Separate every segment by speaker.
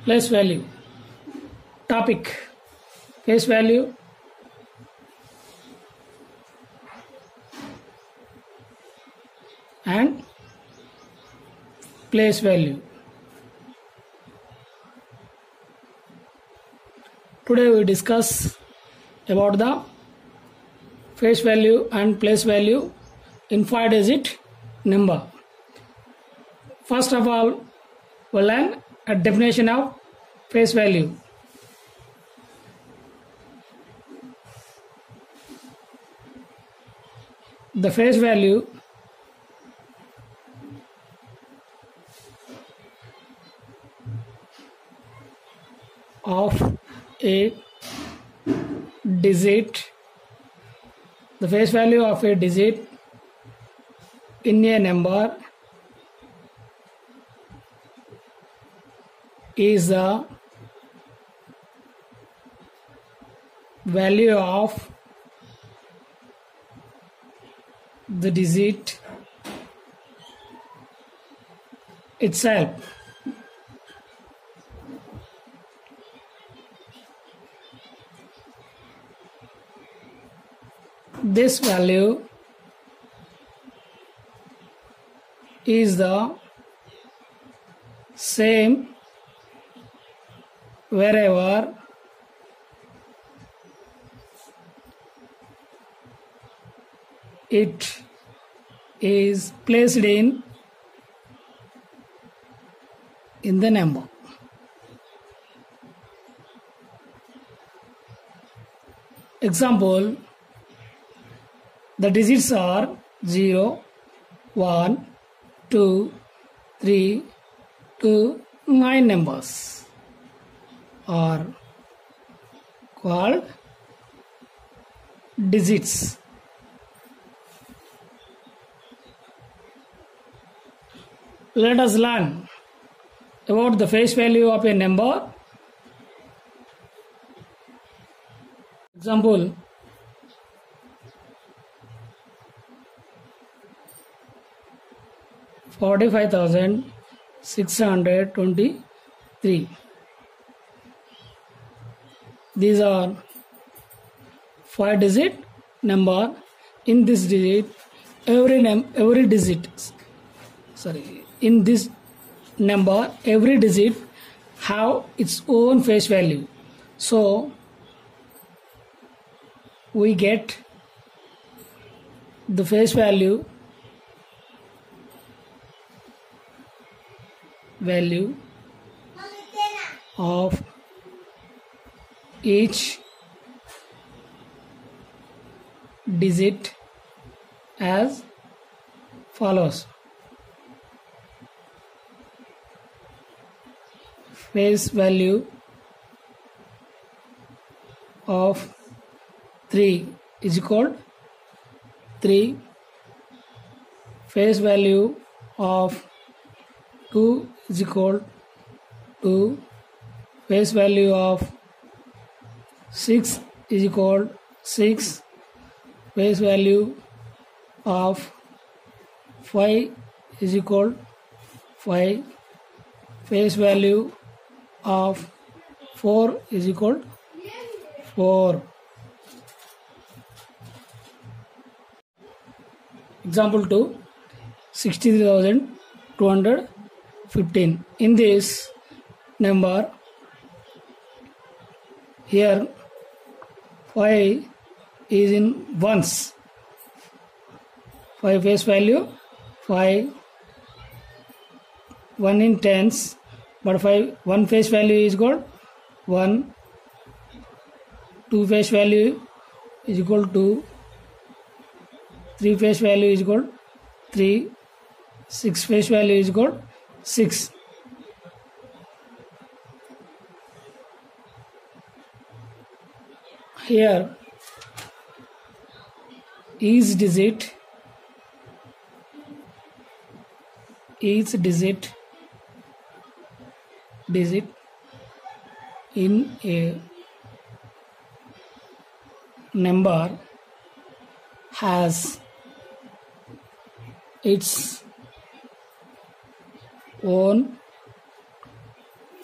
Speaker 1: place value. Topic, face value, and place value. Today we discuss about the face value and place value in 5-digit number. First of all, we'll learn a definition of face value. The face value of a digit, the face value of a digit in a number is the value of the digit itself. This value is the same wherever it is placed in the number. Example, the digits are 0, 1, 2, 3 to 9 numbers are called digits. Let us learn about the face value of a number. Example, $45,623. These are 5-digit number. In this digit, in this number, every digit have its own face value. So we get the face value of each digit as follows. Face value of 3 is equal 3. Face value of 2 is equal 2. Face value of 6 is equal 6. Face value of 5 is equal 5. Face value of 4 is equal 4. Example 2, 63,215. In this number, here 5 is in ones. 5 face value, 5, 1 in tens, but 1 face value is equal 1, 2 face value is equal to 3 face value is equal 3, 6 face value is equal 6. Here each digit in a number has its own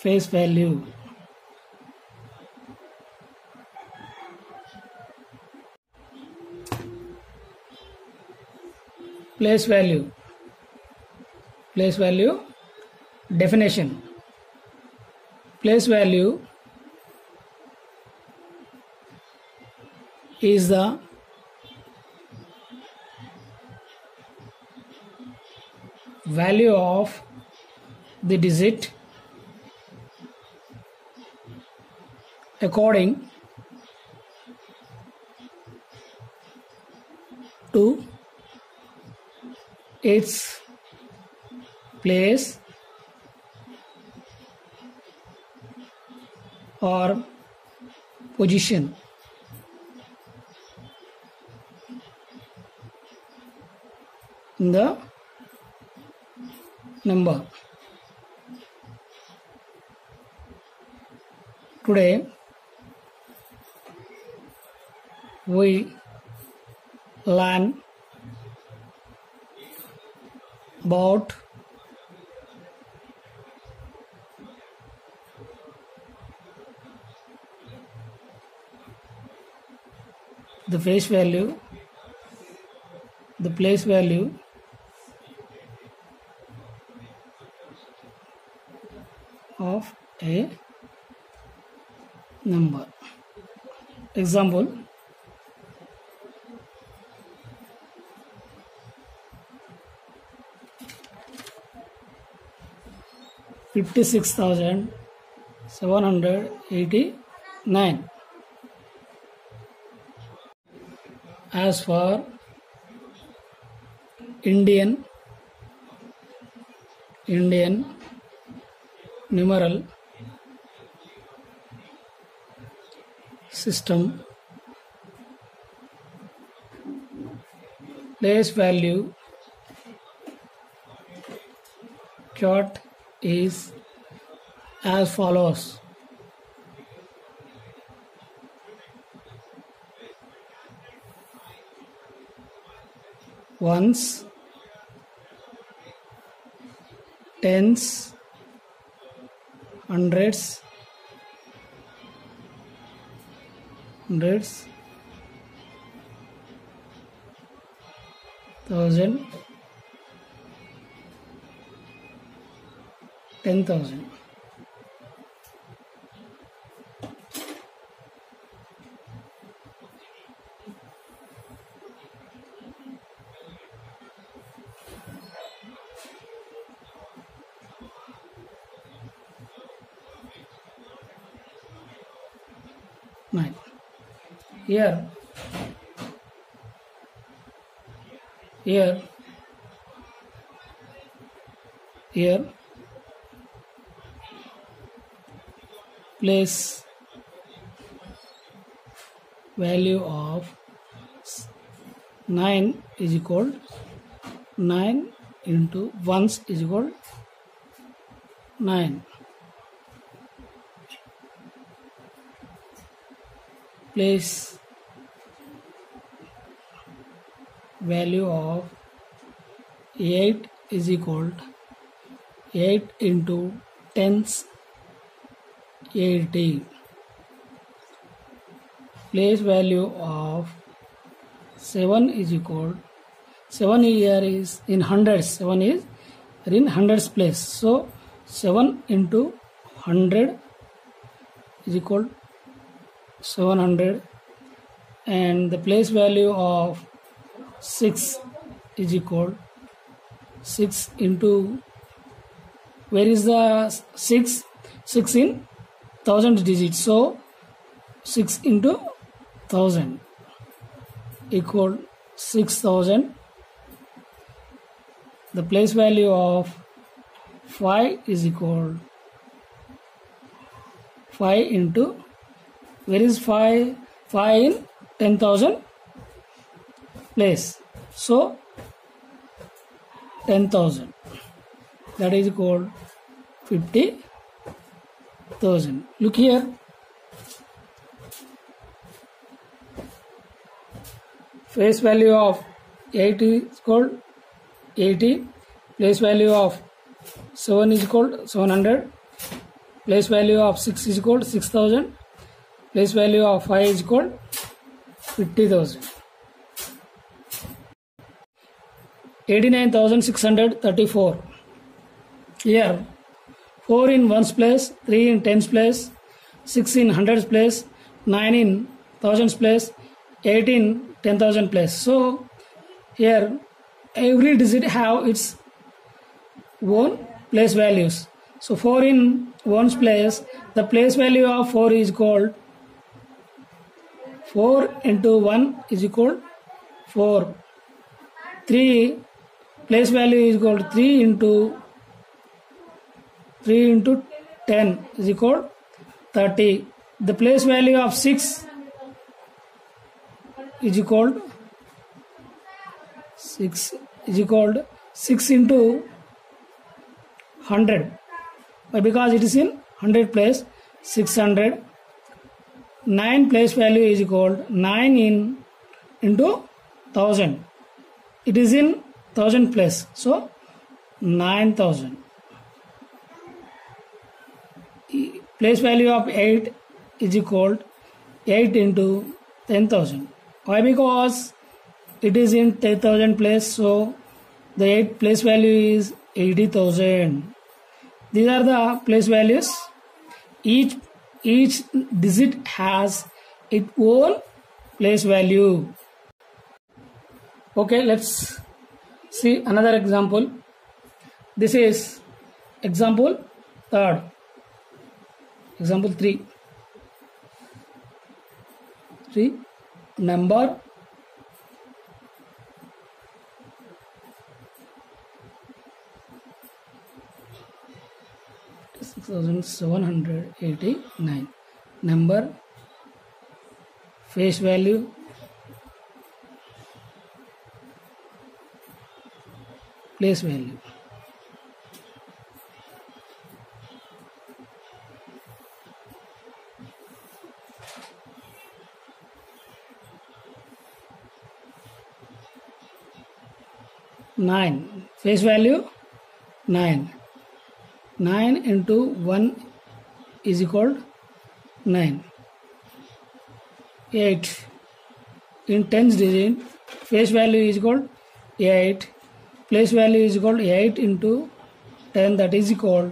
Speaker 1: face value. Place value. Place value definition. Place value is the value of the digit according to its place or position in the number. Today we learn about the face value, the place value, of a number. Example: 56,789. As for Indian numeral system, place value chart is as follows. Ones, tens, hundreds, thousand, 10,000. Nine. Here place value of 9 is equal 9 into ones is equal 9. Place value of 8 is equal 8 into tens 80. Place value of 7 is equal 7 here is in hundreds, 7 is in hundreds place, so 7 into 100 is equal 700, and the place value of 6 is equal 6 into, where is the 6 in 1000 digits, so 6 into 1000 equal 6000. The place value of 5 is equal 5 into, where is 5 in 10,000 place, so 10,000, that is equal 50,000. Look here, face value of 8 is equal 80, place value of 7 is equal 700, place value of 6 is equal to 6,000, place value of 5 is equal to 50,000. 89,634. Here 4 in ones place, 3 in tens place, 6 in hundreds place, 9 in thousands place, 8 in 10,000 place. So here every digit have its own place values. So 4 in ones place, the place value of 4 is called 4 into 1 is equal 4. 3 place value is equal to 3 into 10 is equal 30. The place value of 6 is equal to 6 into 100. But because it is in 100 place, 600. 9 place value is equal to 9 into 1000. It is in 1000 place, so 9,000. Place value of 8 is equal to 8 into 10,000. Why? Because it is in 10,000 place, so the 8 place value is 80,000. These are the place values. Each digit has its own place value. Okay, let's see another example. This is example 3. Example 3. Number 6,789. Number, face value, place value. Nine, face value 9. 9 into 1 is equal to 9. 8 in tens digit, face value is equal to 8. Place value is equal to 8 into 10, that is equal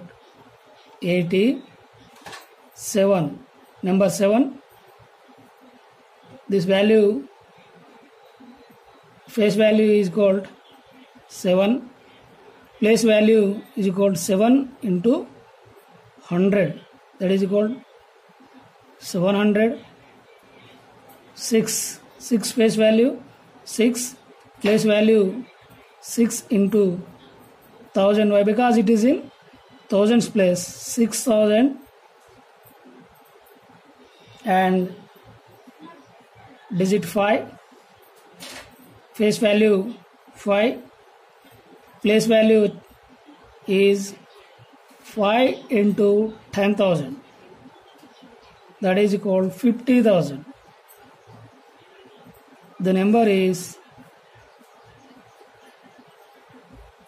Speaker 1: to 87. Number 7, this value, face value is equal to 7. Place value is equal to 7 into 100, that is equal to 700. 6 face value 6, place value 6 into 1000. Why? Because it is in thousands place, 6,000, and digit 5, face value 5, place value is 5 into 10,000, that is equal to 50,000. The number is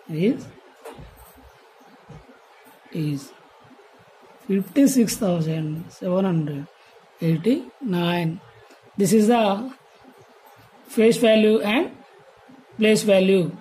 Speaker 1: 56,789. This is the face value and place value.